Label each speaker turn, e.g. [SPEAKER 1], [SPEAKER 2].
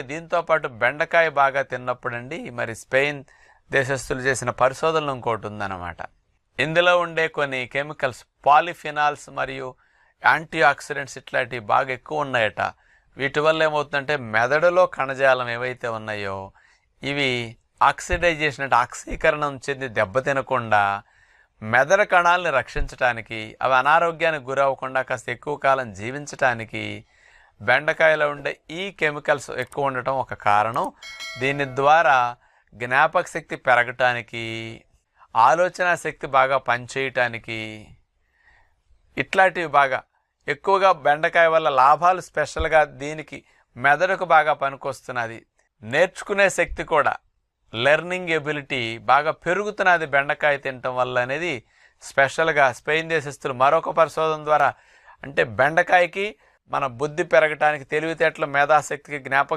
[SPEAKER 1] దీంతో పాటు బెండకాయ బాగా తిన్నప్పుడండి మరి స్పెయిన్ దేశస్థులు చేసిన పరిశోధనలు ఇంకోటి ఉందన్నమాట. ఇందులో ఉండే కొన్ని కెమికల్స్ పాలిఫినాల్స్ మరియు యాంటీ ఆక్సిడెంట్స్ ఇట్లాంటివి బాగా ఎక్కువ ఉన్నాయట. వీటి వల్ల ఏమవుతుందంటే మెదడులో కణజాలం ఏవైతే ఉన్నాయో ఇవి ఆక్సిడైజేషన్ అంటే ఆక్సీకరణం చెంది దెబ్బతినకుండా మెదడు కణాలని రక్షించడానికి, అవి అనారోగ్యానికి గురవ్వకుండా కాస్త ఎక్కువ కాలం జీవించటానికి బెండకాయలో ఉండే ఈ కెమికల్స్ ఎక్కువ ఉండటం ఒక కారణం. దీని ద్వారా జ్ఞాపక శక్తి పెరగటానికి, ఆలోచన శక్తి బాగా పనిచేయటానికి ఇట్లాంటివి బాగా ఎక్కువగా బెండకాయ వల్ల లాభాలు స్పెషల్గా దీనికి మెదడుకు బాగా పనికొస్తున్నది. నేర్చుకునే శక్తి కూడా, లెర్నింగ్ ఎబిలిటీ బాగా పెరుగుతున్నది బెండకాయ తినటం వల్ల అనేది స్పెషల్గా స్పెయిన్ దేశస్తులు మరొక పరిశోధన ద్వారా, అంటే బెండకాయకి మన బుద్ధి పెరగటానికి, తెలివితేటల మేధాశక్తికి, జ్ఞాపక